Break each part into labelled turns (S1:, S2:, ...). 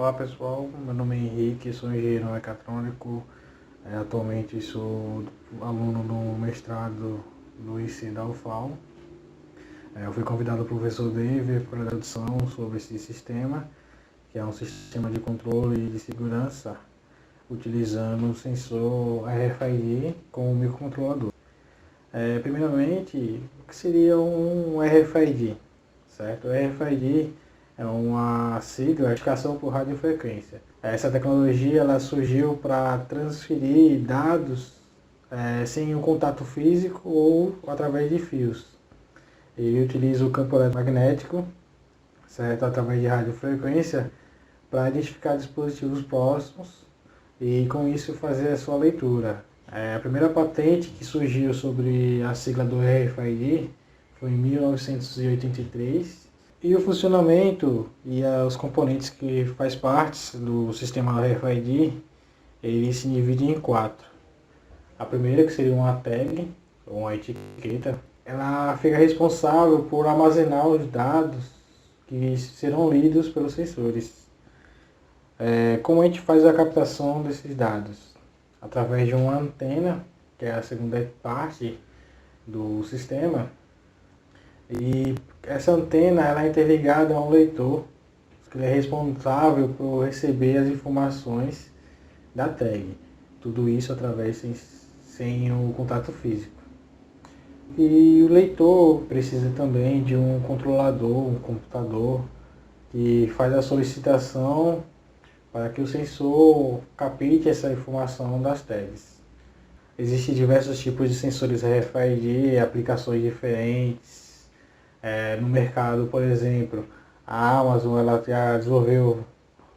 S1: Olá pessoal, meu nome é Henrique, sou engenheiro mecatrônico, atualmente sou aluno do mestrado do IC da UFAL. Eu fui convidado pelo professor David para a introdução sobre esse sistema, que é um sistema de controle de segurança utilizando o sensor RFID como microcontrolador. Primeiramente, o que seria um RFID? Certo? O RFID é uma sigla, identificação por radiofrequência. Essa tecnologia ela surgiu para transferir dados sem um contato físico ou através de fios. Ele utiliza o campo eletromagnético, certo? Através de radiofrequência, para identificar dispositivos próximos e com isso fazer a sua leitura. A primeira patente que surgiu sobre a sigla do RFID foi em 1983 e o funcionamento e os componentes que faz parte do sistema RFID ele se divide em quatro. A primeira, que seria uma tag, ou uma etiqueta, ela fica responsável por armazenar os dados que serão lidos pelos sensores. Como a gente faz a captação desses dados? Através de uma antena, que é a segunda parte do sistema, e essa antena ela é interligada a um leitor, que é responsável por receber as informações da tag. Tudo isso através sem o contato físico. E o leitor precisa também de um controlador, um computador, que faz a solicitação para que o sensor capte essa informação das tags. Existem diversos tipos de sensores RFID, aplicações diferentes. No mercado, por exemplo, a Amazon ela já desenvolveu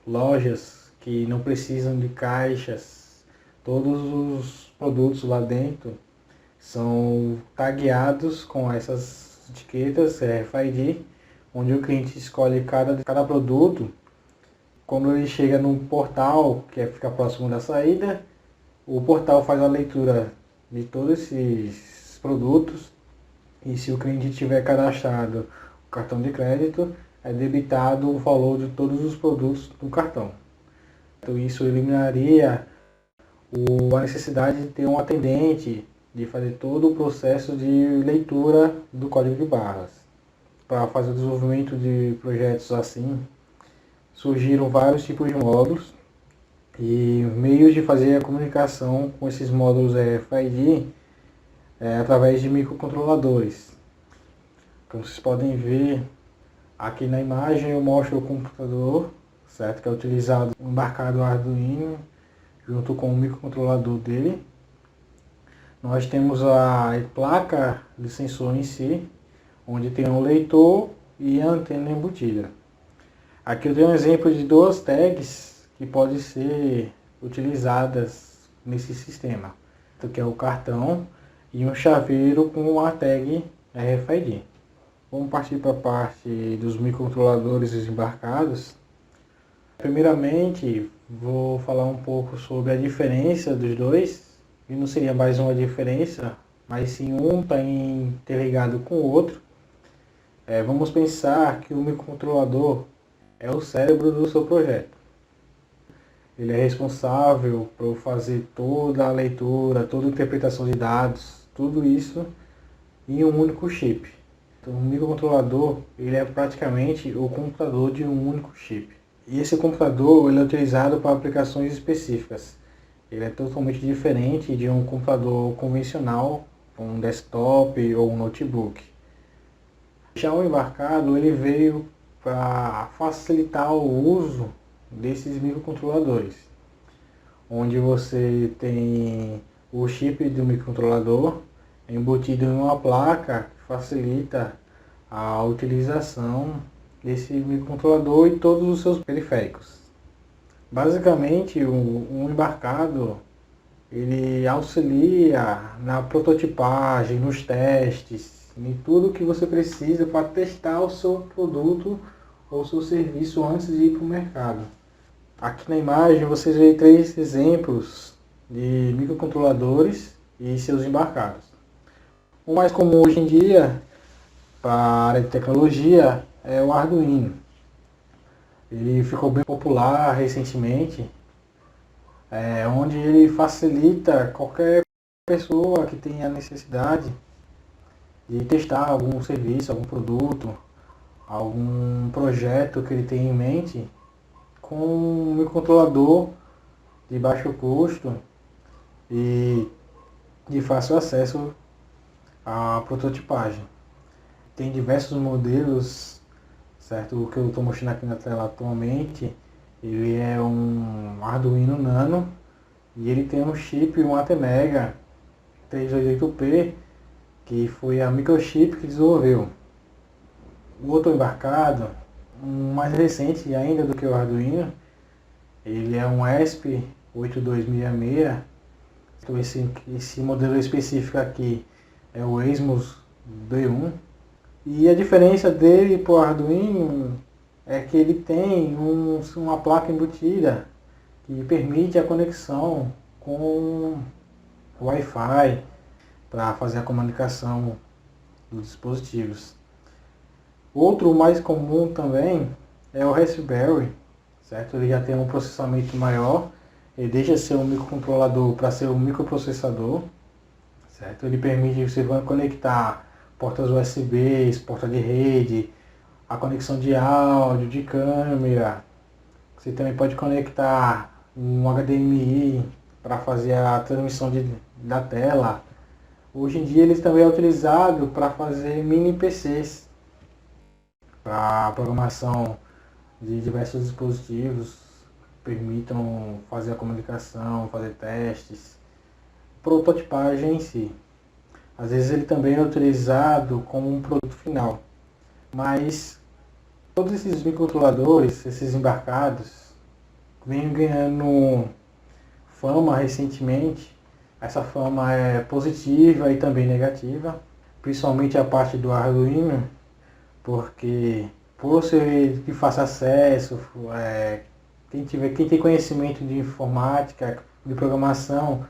S1: lojas que não precisam de caixas. Todos os produtos lá dentro são tagueados com essas etiquetas RFID, onde o cliente escolhe cada produto. Quando ele chega num portal que fica próximo da saída, o portal faz a leitura de todos esses produtos e se o cliente tiver cadastrado o cartão de crédito, é debitado o valor de todos os produtos do cartão. Então isso eliminaria a necessidade de ter um atendente de fazer todo o processo de leitura do código de barras. Para fazer o desenvolvimento de projetos assim, surgiram vários tipos de módulos e meios de fazer a comunicação com esses módulos RFID através de microcontroladores. Como vocês podem ver aqui na imagem, eu mostro o computador, certo? Que é utilizado embarcado no Arduino junto com o microcontrolador dele. Nós temos a placa de sensor em si, onde tem um leitor e a antena embutida. Aqui eu tenho um exemplo de duas tags que podem ser utilizadas nesse sistema, que é o cartão e um chaveiro com a tag RFID. Vamos partir para a parte dos microcontroladores embarcados. Primeiramente, vou falar um pouco sobre a diferença dos dois. E não seria mais uma diferença, mas sim um está interligado com o outro. Vamos pensar que o microcontrolador é o cérebro do seu projeto. Ele é responsável por fazer toda a leitura, toda a interpretação de dados, tudo isso em um único chip. Então, o microcontrolador ele é praticamente o computador de um único chip. E esse computador ele é utilizado para aplicações específicas. Ele é totalmente diferente de um computador convencional, um desktop ou um notebook. Já o embarcado ele veio para facilitar o uso desses microcontroladores, onde você tem o chip do microcontrolador embutido em uma placa que facilita a utilização desse microcontrolador e todos os seus periféricos. Basicamente, um embarcado ele auxilia na prototipagem, nos testes, em tudo que você precisa para testar o seu produto ou seu serviço antes de ir para o mercado. Aqui na imagem vocês veem 3 exemplos de microcontroladores e seus embarcados. O mais comum hoje em dia para a área de tecnologia é o Arduino. Ele ficou bem popular recentemente, onde ele facilita qualquer pessoa que tenha necessidade de testar algum serviço, algum produto, algum projeto que ele tem em mente com um microcontrolador de baixo custo e de fácil acesso à prototipagem. Tem diversos modelos, certo? O que eu estou mostrando aqui na tela atualmente, ele é um Arduino Nano e ele tem um chip, um ATmega 388P, que foi a Microchip que desenvolveu. O outro embarcado, um mais recente ainda do que o Arduino, ele é um ESP8266. Então esse modelo específico aqui é o Esmos D1. E a diferença dele para o Arduino é que ele tem uma placa embutida que permite a conexão com o Wi-Fi para fazer a comunicação dos dispositivos. Outro mais comum também é o Raspberry, certo? Ele já tem um processamento maior, ele deixa de ser um microcontrolador para ser um microprocessador, certo? Ele permite você conectar portas USB, porta de rede, a conexão de áudio, de câmera. Você também pode conectar um HDMI para fazer a transmissão da tela. Hoje em dia ele também é utilizado para fazer mini PCs, para programação de diversos dispositivos, permitam fazer a comunicação, fazer testes, prototipagem em si. Às vezes ele também é utilizado como um produto final, mas todos esses microcontroladores, esses embarcados, vêm ganhando fama recentemente. Essa fama é positiva e também negativa, principalmente a parte do Arduino, porque por ser de fácil acesso, quem tem conhecimento de informática, de programação,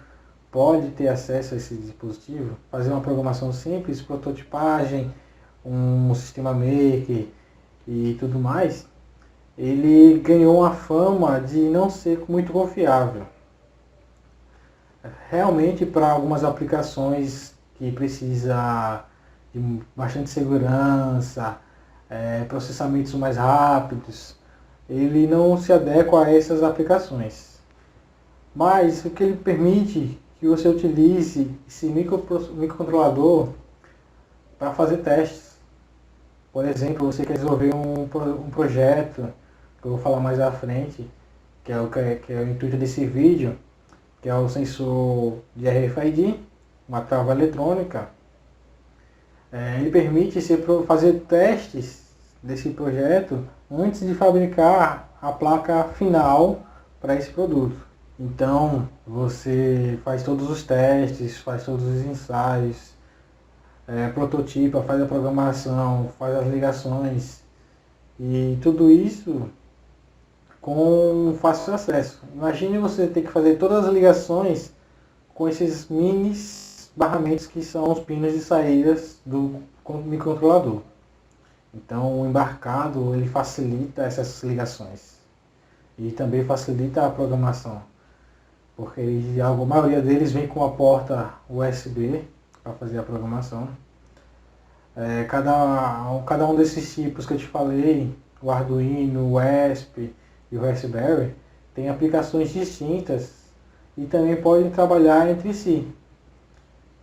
S1: pode ter acesso a esse dispositivo, fazer uma programação simples, prototipagem, um sistema maker e tudo mais. Ele ganhou uma fama de não ser muito confiável. Realmente, para algumas aplicações que precisa de bastante segurança, processamentos mais rápidos, ele não se adequa a essas aplicações. Mas o que ele permite que você utilize esse microcontrolador para fazer testes. Por exemplo, você quer desenvolver um projeto, que eu vou falar mais à frente, que é o intuito desse vídeo, que é o sensor de RFID, uma trava eletrônica. Ele permite você fazer testes desse projeto antes de fabricar a placa final para esse produto. Então você faz todos os testes, faz todos os ensaios, prototipa, faz a programação, faz as ligações e tudo isso com fácil acesso. Imagine você ter que fazer todas as ligações com esses mini barramentos que são os pinos de saídas do microcontrolador. Então o embarcado ele facilita essas ligações e também facilita a programação, porque a maioria deles vem com a porta USB para fazer a programação. Cada um desses tipos que eu te falei, o Arduino, o ESP e o Raspberry, tem aplicações distintas e também podem trabalhar entre si.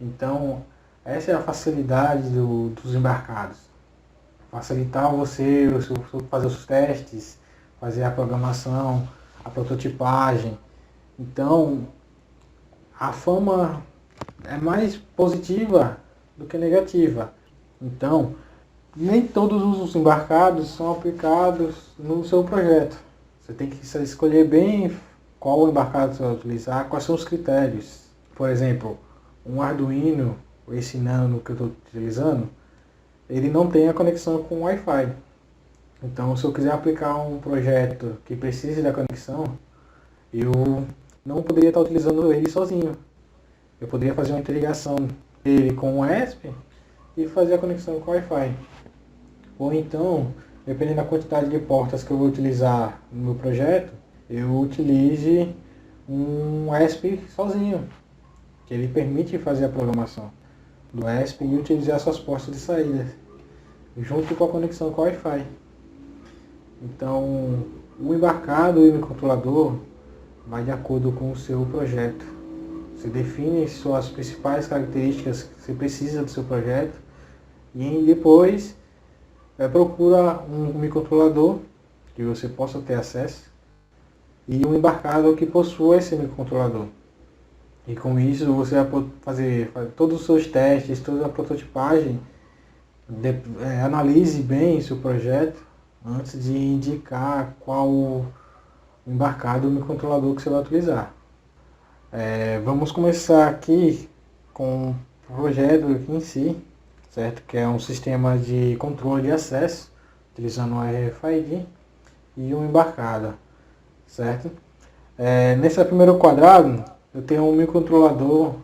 S1: Então, essa é a facilidade dos embarcados. Facilitar você fazer os testes, fazer a programação, a prototipagem. Então, a fama é mais positiva do que negativa. Então, nem todos os embarcados são aplicados no seu projeto. Você tem que escolher bem qual embarcado você vai utilizar, quais são os critérios. Por exemplo, um Arduino, esse Nano que eu estou utilizando, ele não tem a conexão com o Wi-Fi. Então, se eu quiser aplicar um projeto que precise da conexão, eu não poderia estar utilizando ele sozinho. Eu poderia fazer uma interligação dele com o ESP e fazer a conexão com o Wi-Fi. Ou então, dependendo da quantidade de portas que eu vou utilizar no meu projeto, eu utilize um ESP sozinho, que ele permite fazer a programação do ESP e utilizar suas portas de saída, junto com a conexão com o Wi-Fi. Então, o embarcado e o microcontrolador vai de acordo com o seu projeto. Você define suas principais características que você precisa do seu projeto e depois procura um microcontrolador que você possa ter acesso e um embarcado que possua esse microcontrolador. E com isso você vai poder fazer todos os seus testes, toda a prototipagem, analise bem o seu projeto antes de indicar qual embarcado o microcontrolador que você vai utilizar. Vamos começar aqui com o projeto aqui em si, certo? Que é um sistema de controle de acesso, utilizando um RFID e um embarcado, certo? Nesse primeiro quadrado, eu tenho um microcontrolador,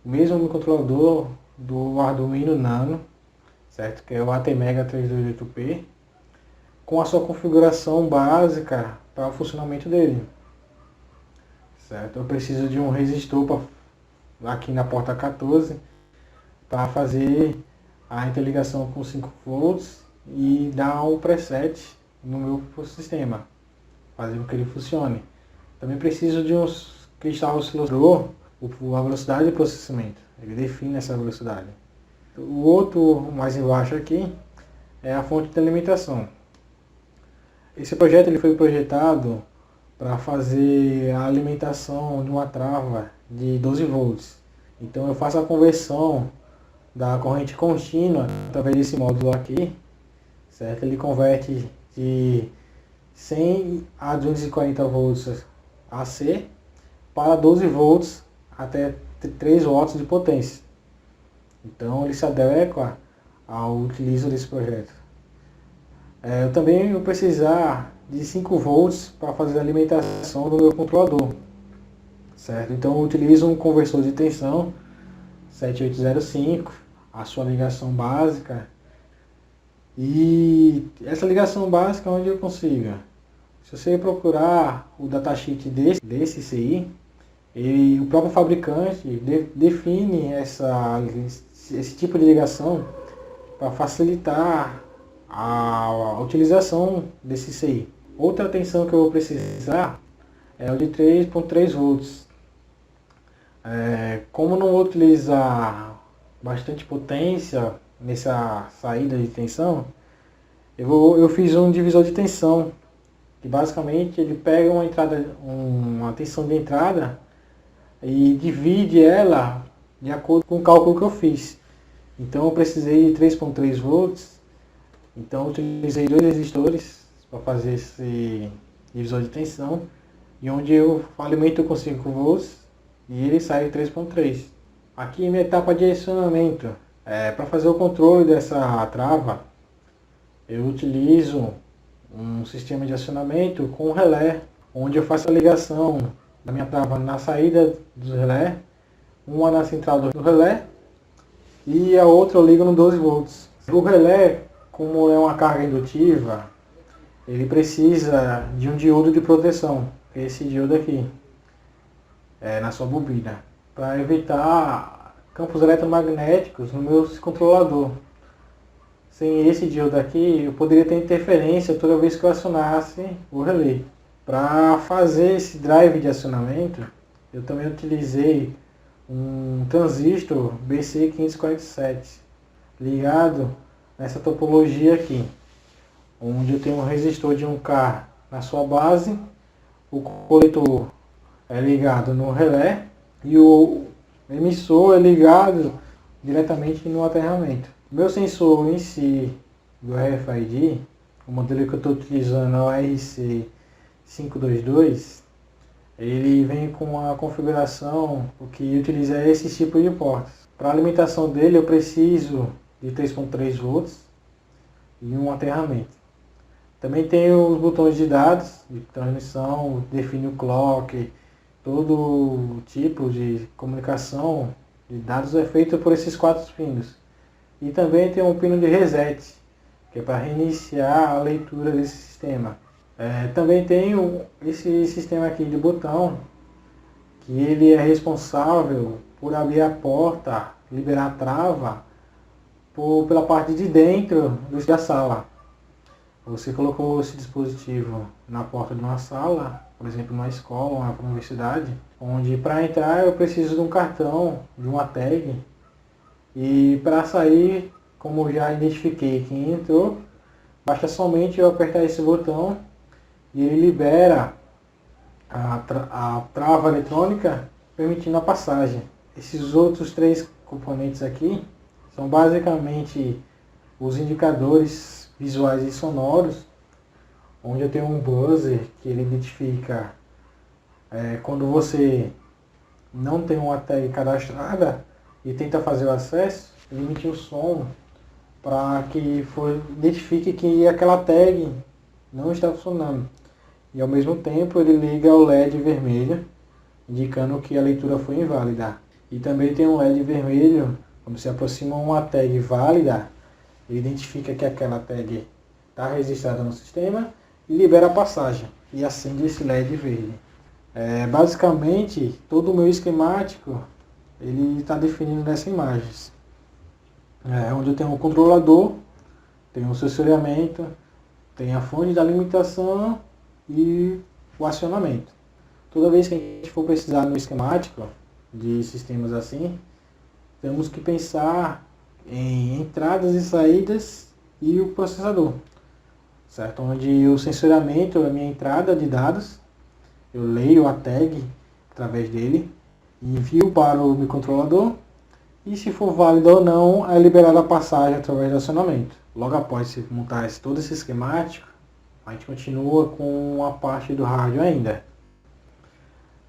S1: o mesmo microcontrolador do Arduino Nano, certo? Que é o ATmega 328P, com a sua configuração básica para o funcionamento dele, certo? Eu preciso de um resistor aqui na porta 14 para fazer a interligação com 5 volts e dar um preset no meu sistema, fazer com que ele funcione. Também preciso de um cristal oscilador, a velocidade de processamento, ele define essa velocidade. O outro mais embaixo aqui é a fonte de alimentação. Esse projeto ele foi projetado para fazer a alimentação de uma trava de 12 volts. Então eu faço a conversão da corrente contínua através desse módulo aqui, certo? Ele converte de 100 a 240 volts AC para 12 volts até 3 watts de potência. Então ele se adequa ao utilizo desse projeto. Eu também vou precisar de 5 volts para fazer a alimentação do meu controlador, certo? Então eu utilizo um conversor de tensão 7805, a sua ligação básica, e essa ligação básica onde eu consigo. Se você procurar o datasheet desse CI, o próprio fabricante define esse tipo de ligação para facilitar a utilização desse CI. Outra tensão que eu vou precisar é o de 3.3 volts. Como não vou utilizar bastante potência nessa saída de tensão, eu fiz um divisor de tensão, que basicamente ele pega uma tensão de entrada e divide ela de acordo com o cálculo que eu fiz. Então eu precisei de 3.3 volts, então eu utilizei 2 resistores para fazer esse divisor de tensão, e onde eu alimento com 5 volts e ele sai 3.3. Aqui é minha etapa de acionamento. Para fazer o controle dessa trava, eu utilizo um sistema de acionamento com relé, onde eu faço a ligação da minha trava na saída do relé, uma na central do relé e a outra eu ligo no 12 volts. O relé, como é uma carga indutiva, ele precisa de um diodo de proteção, esse diodo aqui, na sua bobina, para evitar campos eletromagnéticos no meu controlador. Sem esse diodo aqui, eu poderia ter interferência toda vez que eu acionasse o relé. Para fazer esse drive de acionamento, eu também utilizei um transistor BC547 ligado nessa topologia aqui, onde eu tenho um resistor de 1K na sua base, o coletor é ligado no relé e o emissor é ligado diretamente no aterramento. O meu sensor em si do RFID, o modelo que eu estou utilizando é o RC522, ele vem com a configuração que utiliza esse tipo de portas. Para a alimentação dele eu preciso de 3.3 volts e um aterramento. Também tem os botões de dados de transmissão, define o clock, todo tipo de comunicação de dados é feito por esses 4 pinos. E também tem um pino de reset, que é para reiniciar a leitura desse sistema. Também tem esse sistema aqui de botão, que ele é responsável por abrir a porta, liberar a trava pela parte de dentro da sala. Você colocou esse dispositivo na porta de uma sala, por exemplo, numa escola, uma universidade, onde para entrar eu preciso de um cartão, de uma tag, e para sair, como já identifiquei quem entrou, basta somente eu apertar esse botão e ele libera a trava eletrônica, permitindo a passagem. Esses outros 3 componentes aqui são basicamente os indicadores visuais e sonoros, onde eu tenho um buzzer que ele identifica quando você não tem uma tag cadastrada e tenta fazer o acesso, ele emite um som para que identifique que aquela tag não está funcionando. E ao mesmo tempo ele liga o LED vermelho, indicando que a leitura foi inválida. E também tem um LED vermelho, quando se aproxima uma tag válida, ele identifica que aquela tag está registrada no sistema e libera a passagem e acende esse LED verde. Basicamente, todo o meu esquemático ele está definido nessas imagens. Onde eu tenho o controlador, tenho o sensoriamento, tenho a fonte da alimentação e o acionamento. Toda vez que a gente for precisar no esquemático de sistemas assim, temos que pensar em entradas e saídas e o processador, certo? Onde o sensoriamento é a minha entrada de dados, eu leio a tag através dele, envio para o microcontrolador e, se for válido ou não, é liberada a passagem através do acionamento. Logo após se montar todo esse esquemático, a gente continua com a parte do rádio ainda.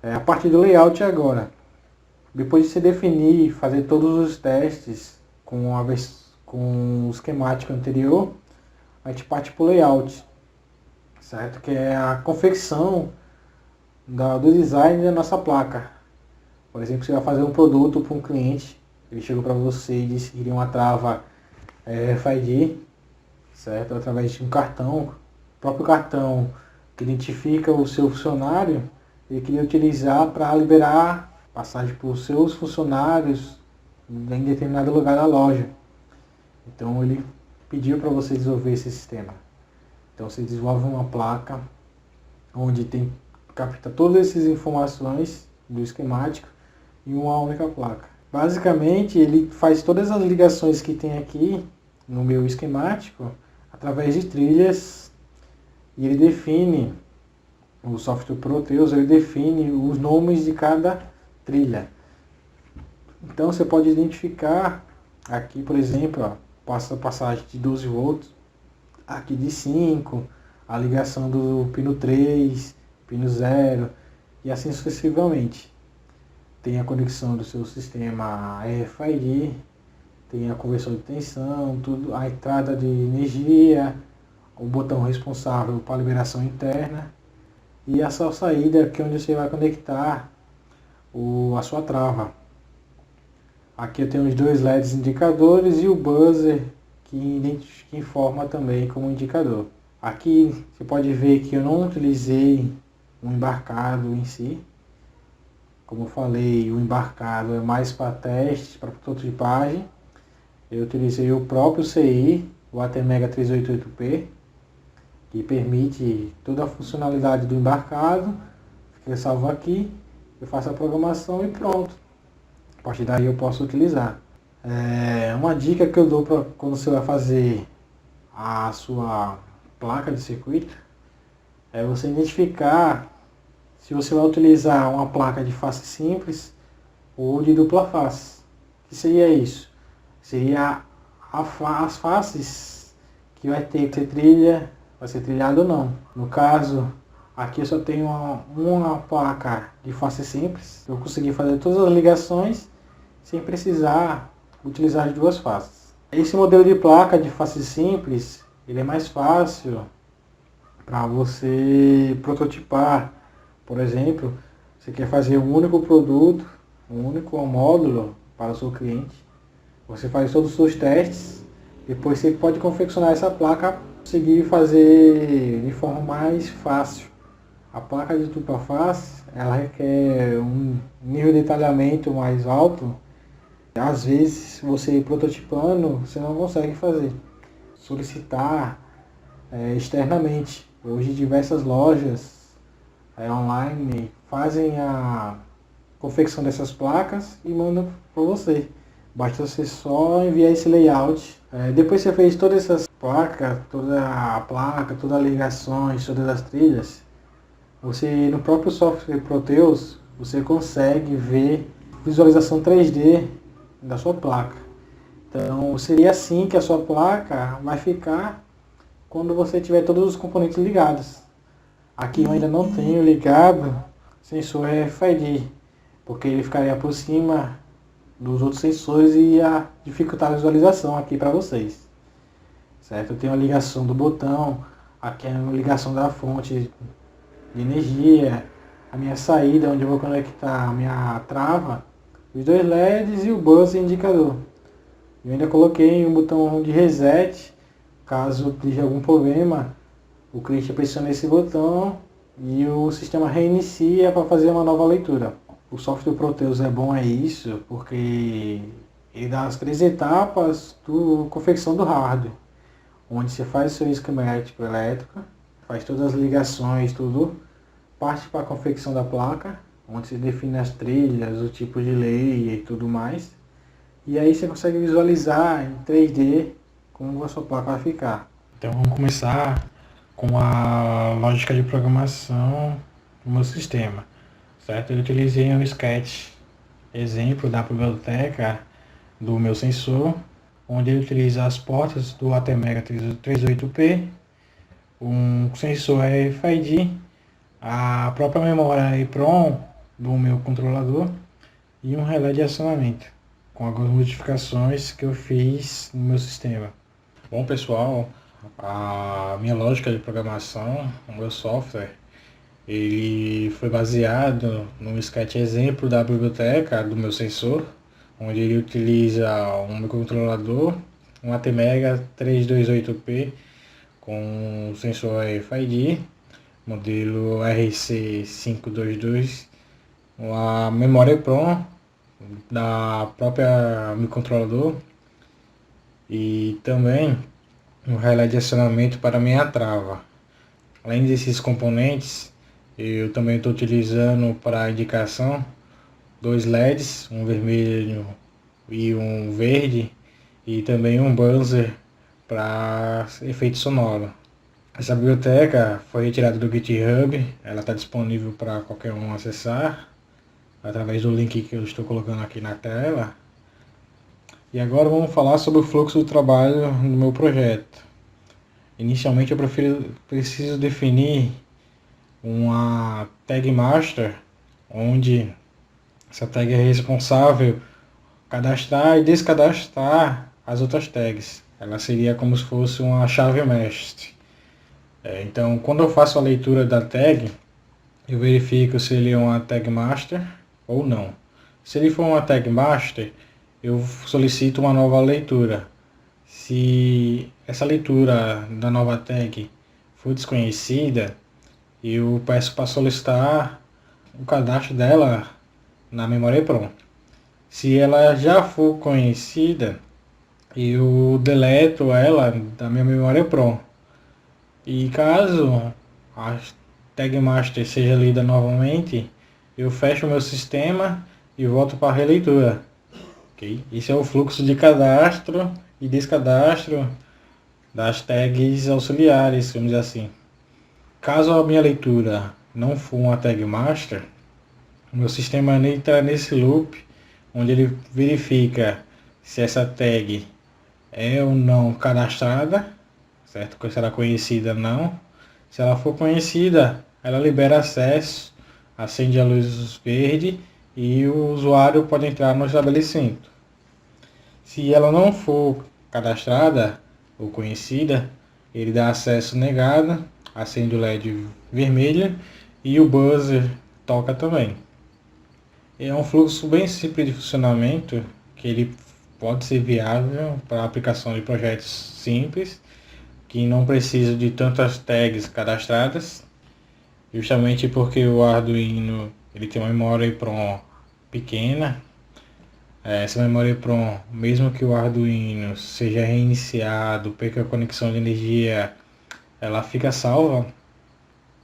S1: A parte do layout agora. Depois de se definir, fazer todos os testes com o esquemático anterior, a gente parte para o layout, certo? Que é a confecção do design da nossa placa. Por exemplo, você vai fazer um produto para um cliente, ele chegou para você e disse que queria uma trava RFID, certo? Através de um cartão, o próprio cartão que identifica o seu funcionário, ele queria utilizar para liberar passagem para os seus funcionários em determinado lugar da loja. Então ele pediu para você desenvolver esse sistema. Então você desenvolve uma placa onde capta todas essas informações do esquemático em uma única placa. Basicamente ele faz todas as ligações que tem aqui no meu esquemático através de trilhas, e ele define, o software Proteus, ele define os nomes de cada trilha. Então você pode identificar aqui, por exemplo, passa a passagem de 12 volts, aqui de 5, a ligação do pino 3, pino 0 e assim sucessivamente. Tem a conexão do seu sistema RFID, tem a conversão de tensão, tudo, a entrada de energia, o botão responsável para a liberação interna e a sua saída, que é onde você vai conectar a sua trava. Aqui eu tenho os 2 LEDs indicadores e o buzzer que informa também como indicador. Aqui você pode ver que eu não utilizei um embarcado em si. Como eu falei, o embarcado é mais para testes, para prototipagem. Eu utilizei o próprio CI, o ATmega 388P, que permite toda a funcionalidade do embarcado. Fica salvo aqui, eu faço a programação e pronto. A partir daí eu posso utilizar. Uma dica que eu dou para quando você vai fazer a sua placa de circuito é você identificar se você vai utilizar uma placa de face simples ou de dupla face. O que seria isso? Seria as faces que vai ter que ser vai ser trilhado ou não. No caso, aqui eu só tenho uma placa de face simples. Eu consegui fazer todas as ligações sem precisar utilizar as 2 faces. Esse modelo de placa de face simples, ele é mais fácil para você prototipar. Por exemplo, você quer fazer um único produto, um único módulo para o seu cliente. Você faz todos os seus testes Depois você pode confeccionar essa placa, conseguir fazer de forma mais fácil. A placa de dupla face, ela requer um nível de detalhamento mais alto. Às vezes, você prototipando, você não consegue fazer. Solicitar externamente. Hoje, diversas lojas online fazem a confecção dessas placas e mandam para você. Basta você só enviar esse layout. Depois que você fez todas essas placas, toda a placa, todas as ligações, todas as trilhas, você no próprio software Proteus, você consegue ver visualização 3D da sua placa. Então seria assim que a sua placa vai ficar quando você tiver todos os componentes ligados. Aqui eu ainda não tenho ligado sensor RFID, porque ele ficaria por cima dos outros sensores e ia dificultar a visualização aqui para vocês. Certo? Eu tenho a ligação do botão, aqui é a ligação da fonte de energia, a minha saída onde eu vou conectar a minha trava, os dois LEDs e o buzzer indicador. Eu ainda coloquei um botão de reset, caso tenha algum problema, o cliente pressiona esse botão e o sistema reinicia para fazer uma nova leitura. O software Proteus é bom isso, porque ele dá as 3 etapas da confecção do hardware, onde você faz o seu esquemático elétrico, faz todas as ligações, tudo, parte para a confecção da placa, onde você define as trilhas, o tipo de layer e tudo mais, e aí você consegue visualizar em 3D como a sua placa vai ficar. Então vamos começar com a lógica de programação do meu sistema. Certo? Eu utilizei um sketch exemplo da biblioteca do meu sensor, onde ele utiliza as portas do ATmega 38P, um sensor RFID, a própria memória EEPROM do meu controlador e um relé de acionamento, com algumas modificações que eu fiz no meu sistema. Bom pessoal, a minha lógica de programação, o meu software, ele foi baseado no sketch exemplo da biblioteca do meu sensor, onde ele utiliza um microcontrolador, um ATmega 328P com sensor RFID, modelo RC522, a memória EEPROM da própria microcontrolador e também um relé de acionamento para minha trava. Além desses componentes, eu também estou utilizando para indicação 2 LEDs, um vermelho e um verde, e também um buzzer para efeito sonoro. Essa biblioteca foi retirada do GitHub, ela está disponível para qualquer um acessar, através do link que eu estou colocando aqui na tela. E agora vamos falar sobre o fluxo do trabalho do meu projeto. Inicialmente eu preciso definir uma tag master, onde essa tag é responsável por cadastrar e descadastrar as outras tags. Ela seria como se fosse uma chave mestre. Então, quando eu faço a leitura da tag, eu verifico se ele é uma tag master ou não. Se ele for uma tag master, eu solicito uma nova leitura. Se essa leitura da nova tag for desconhecida, eu peço para solicitar o cadastro dela na memória EEPROM. Se ela já for conhecida, eu deleto ela da minha memória EEPROM. E caso a tag master seja lida novamente, eu fecho o meu sistema e volto para a releitura. Okay? Esse é o fluxo de cadastro e descadastro das tags auxiliares, vamos dizer assim. Caso a minha leitura não for uma tag master, o meu sistema entra nesse loop, onde ele verifica se essa tag é ou não cadastrada, certo? Se ela é conhecida ou não. Se ela for conhecida, ela libera acesso, acende a luz verde e o usuário pode entrar no estabelecimento. Se ela não for cadastrada ou conhecida, ele dá acesso negado, acende o LED vermelho e o buzzer toca também. É um fluxo bem simples de funcionamento, que ele pode ser viável para a aplicação de projetos simples, que não precisam de tantas tags cadastradas, justamente porque o Arduino ele tem uma memória EEPROM pequena. Essa memória EEPROM, mesmo que o Arduino seja reiniciado, perca a conexão de energia, ela fica salva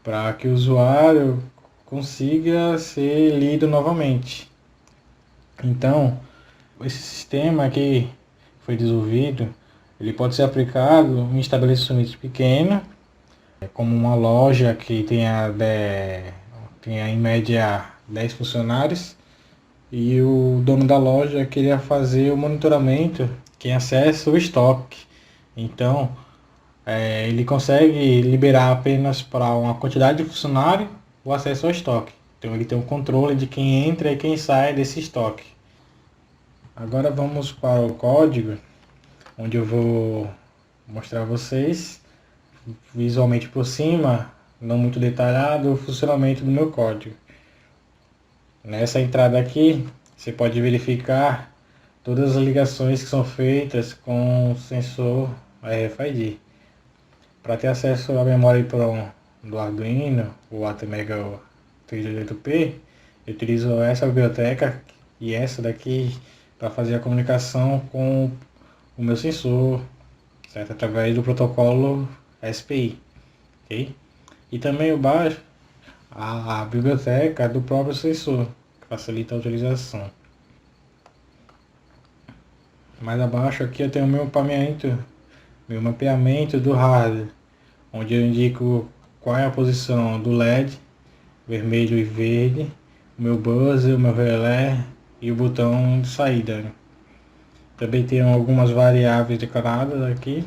S1: para que o usuário consiga ser lido novamente. Então, esse sistema que foi desenvolvido, ele pode ser aplicado em estabelecimentos pequenos, como uma loja que tenha em média 10 funcionários, e o dono da loja queria fazer o monitoramento, quem acessa o estoque. Então, ele consegue liberar apenas para uma quantidade de funcionário o acesso ao estoque. Então, ele tem um controle de quem entra e quem sai desse estoque. Agora vamos para o código, onde eu vou mostrar a vocês visualmente por cima, não muito detalhado, o funcionamento do meu código. Nessa entrada aqui, você pode verificar todas as ligações que são feitas com o sensor RFID. Para ter acesso à memória EEPROM do Arduino, o ATmega 388P, eu utilizo essa biblioteca e essa daqui para fazer a comunicação com o meu sensor, certo? Através do protocolo SPI, ok? E também eu baixo a biblioteca do próprio sensor, que facilita a utilização. Mais abaixo aqui eu tenho meu mapeamento do hardware, onde eu indico qual é a posição do LED, vermelho e verde, o meu buzzer, o meu relé e o botão de saída. Também tenho algumas variáveis declaradas aqui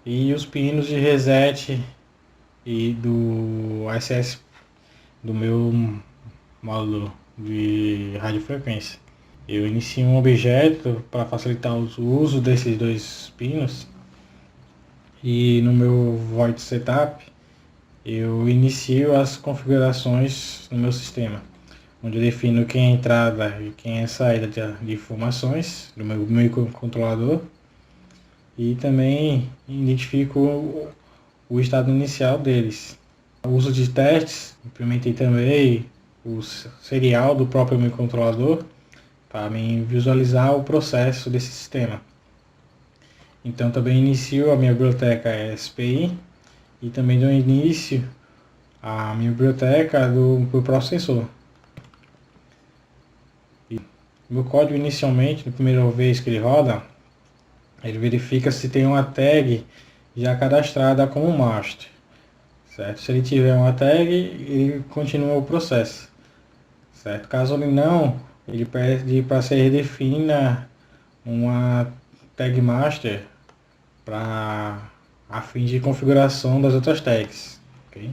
S1: e os pinos de reset e do SS do meu módulo de radiofrequência. Eu inicio um objeto para facilitar o uso desses dois pinos e no meu void setup eu inicio as configurações no meu sistema, onde eu defino quem é a entrada e quem é a saída de informações do meu microcontrolador e também identifico o estado inicial deles. O uso de testes, implementei também o serial do próprio microcontrolador para mim visualizar o processo desse sistema. Então também inicio a minha biblioteca SPI e também dou início à minha biblioteca do próprio sensor. E meu código inicialmente, na primeira vez que ele roda, ele verifica se tem uma tag já cadastrada como master, certo? Se ele tiver uma tag, ele continua o processo, certo? Caso ele não, ele pede para se redefina uma tag master para a fim de configuração das outras tags, ok?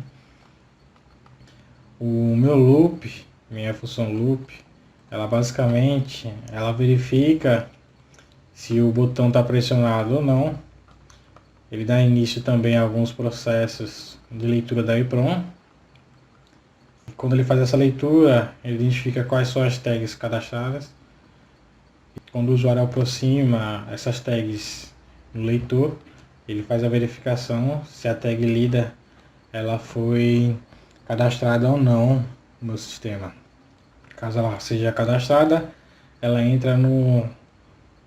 S1: O meu loop, minha função loop, ela basicamente verifica se o botão está pressionado ou não. Ele dá início também a alguns processos de leitura da EEPROM. Quando ele faz essa leitura, ele identifica quais são as tags cadastradas. Quando o usuário aproxima essas tags no leitor, ele faz a verificação se a tag lida ela foi cadastrada ou não no sistema. Caso ela seja cadastrada, ela entra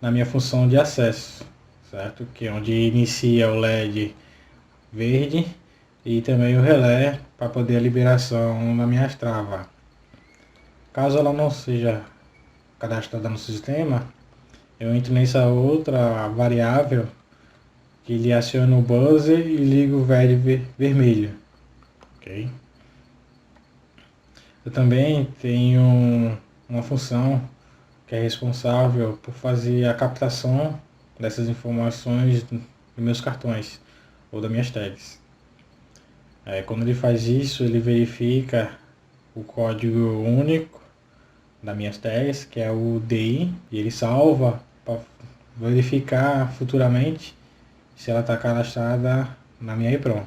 S1: na minha função de acesso, certo? Que é onde inicia o LED verde e também o relé para poder a liberação da minha trava. Caso ela não seja cadastrada no sistema, eu entro nessa outra variável que ele aciona o buzzer e liga o LED vermelho, ok? Eu também tenho uma função que é responsável por fazer a captação dessas informações dos meus cartões ou das minhas tags. Quando ele faz isso, ele verifica o código único das minhas tags, que é o DI, e ele salva para verificar futuramente se ela está cadastrada na minha EEPROM.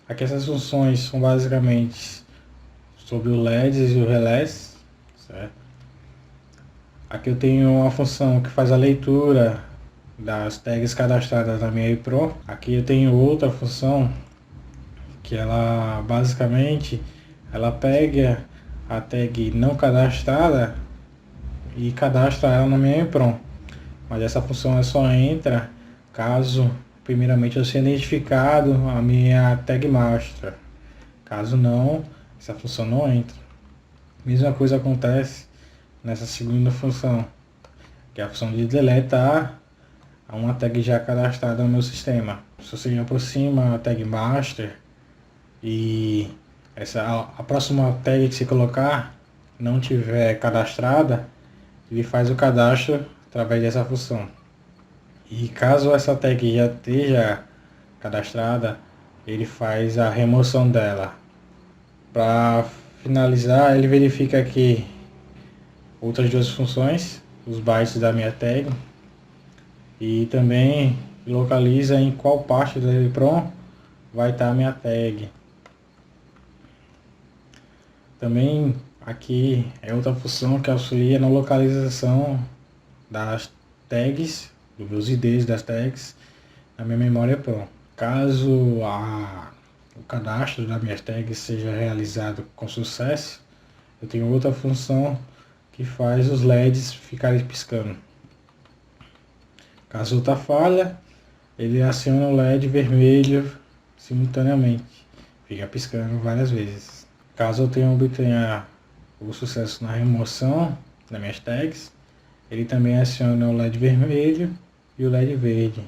S1: Aqui essas funções são basicamente sobre o LEDs e o relés, certo? Aqui eu tenho uma função que faz a leitura das tags cadastradas na minha EEPROM. Aqui eu tenho outra função que ela basicamente ela pega a tag não cadastrada e cadastra ela na minha EEPROM. Mas essa função só entra caso primeiramente eu seja identificado a minha tag master. Caso não, essa função não entra. Mesma coisa acontece nessa segunda função, que é a função de deletar uma tag já cadastrada no meu sistema. Se você aproxima a tag master e a próxima tag que você colocar não tiver cadastrada, ele faz o cadastro através dessa função. E caso essa tag já esteja cadastrada, ele faz a remoção dela. Para finalizar, ele verifica aqui outras duas funções, os bytes da minha tag, e também localiza em qual parte do EEPROM vai estar a minha tag. Também aqui é outra função que auxilia na localização das tags, dos meus IDs das tags na minha memória EEPROM. Caso o cadastro das minhas tags seja realizado com sucesso, eu tenho outra função que faz os LEDs ficarem piscando. Caso outra falha, ele aciona o LED vermelho simultaneamente, fica piscando várias vezes. Caso eu obtenha o sucesso na remoção das minhas tags, ele também aciona o LED vermelho e o LED verde.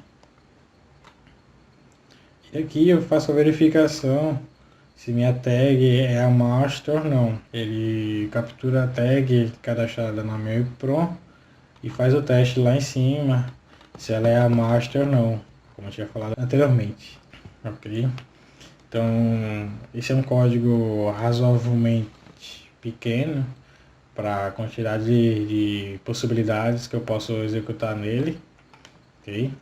S1: E aqui eu faço a verificação se minha tag é a master ou não. Ele captura a tag cadastrada na minha EEPROM e faz o teste lá em cima se ela é a master ou não, como eu tinha falado anteriormente. Ok? Então, esse é um código razoavelmente pequeno para a quantidade de possibilidades que eu posso executar nele. Ok?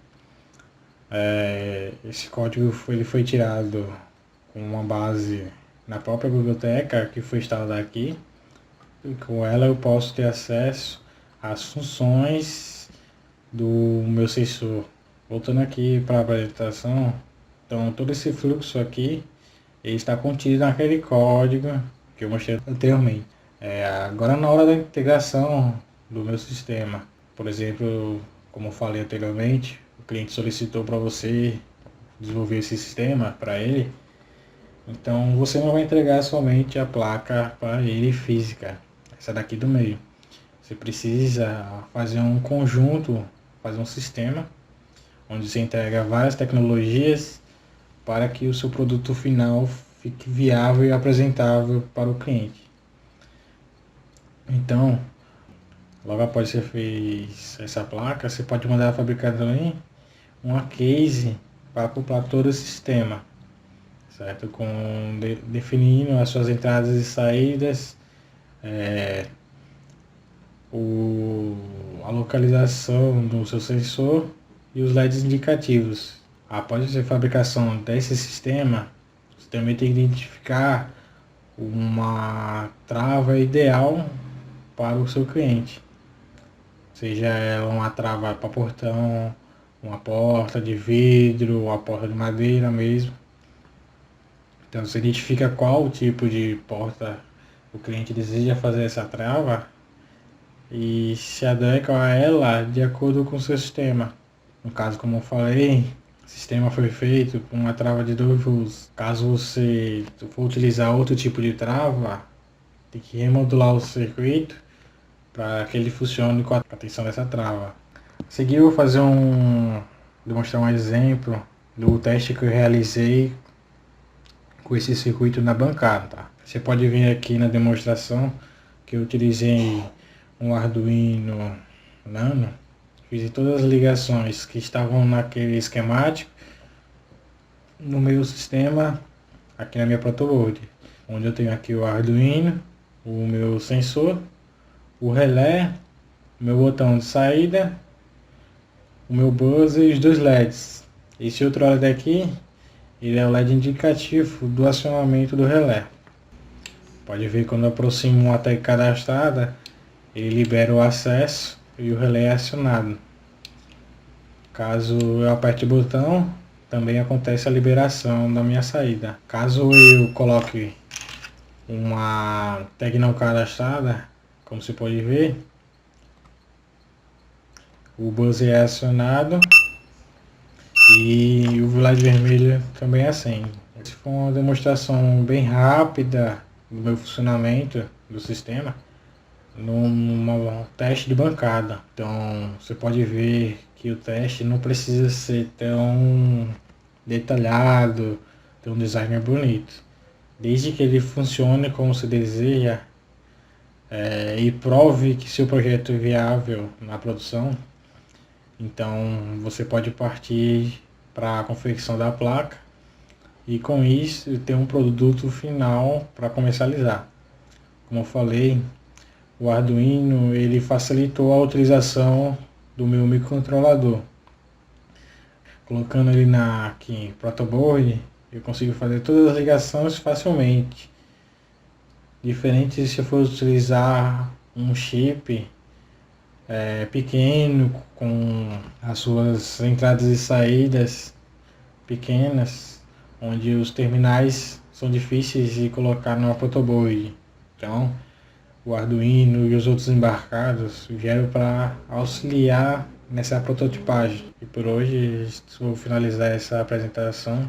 S1: Esse código foi tirado com uma base na própria biblioteca que foi instalada aqui. E com ela eu posso ter acesso às funções do meu sensor. Voltando aqui para a apresentação, então todo esse fluxo aqui ele está contido naquele código que eu mostrei anteriormente. Agora na hora da integração do meu sistema, por exemplo, como eu falei anteriormente, o cliente solicitou para você desenvolver esse sistema para ele, então você não vai entregar somente a placa para ele física, essa daqui do meio. Você precisa fazer um conjunto, fazer um sistema onde você entrega várias tecnologias para que o seu produto final fique viável e apresentável para o cliente. Então, logo após você fez essa placa, você pode mandar a fabricante uma case para acoplar todo o sistema, certo? Definindo as suas entradas e saídas, a localização do seu sensor e os LEDs indicativos. Após a fabricação desse sistema, você também tem que identificar uma trava ideal para o seu cliente, seja ela uma trava para portão, uma porta de vidro, uma porta de madeira mesmo. Então você identifica qual tipo de porta o cliente deseja fazer essa trava e se adequa a ela de acordo com o seu sistema. No caso, como eu falei, o sistema foi feito com uma trava de 2 volts. Caso você for utilizar outro tipo de trava, tem que remodular o circuito para que ele funcione com a tensão dessa trava. A seguir eu vou demonstrar um exemplo do teste que eu realizei com esse circuito na bancada. Tá? Você pode ver aqui na demonstração que eu utilizei um Arduino Nano, fiz todas as ligações que estavam naquele esquemático no meu sistema aqui na minha protoboard, onde eu tenho aqui o Arduino, o meu sensor, o relé, o meu botão de saída, o meu buzzer e os 2 LEDs. Esse outro LED aqui, ele é o LED indicativo do acionamento do relé. Pode ver quando eu aproximo uma tag cadastrada, ele libera o acesso e o relé é acionado. Caso eu aperte o botão, também acontece a liberação da minha saída. Caso eu coloque uma tag não cadastrada, como você pode ver, o buzzer é acionado e o light vermelho também acende. Essa foi uma demonstração bem rápida do meu funcionamento do sistema num teste de bancada. Então você pode ver que o teste não precisa ser tão detalhado, ter um design bonito. Desde que ele funcione como se deseja e prove que seu projeto é viável na produção, então você pode partir para a confecção da placa e com isso ter um produto final para comercializar. Como eu falei, o Arduino ele facilitou a utilização do meu microcontrolador. Colocando ele aqui em protoboard, eu consigo fazer todas as ligações facilmente. Diferente se eu for utilizar um chip pequeno, com as suas entradas e saídas pequenas, onde os terminais são difíceis de colocar no protoboard. Então, o Arduino e os outros embarcados vieram para auxiliar nessa prototipagem. E por hoje vou finalizar essa apresentação.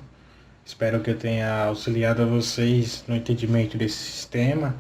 S1: Espero que eu tenha auxiliado a vocês no entendimento desse sistema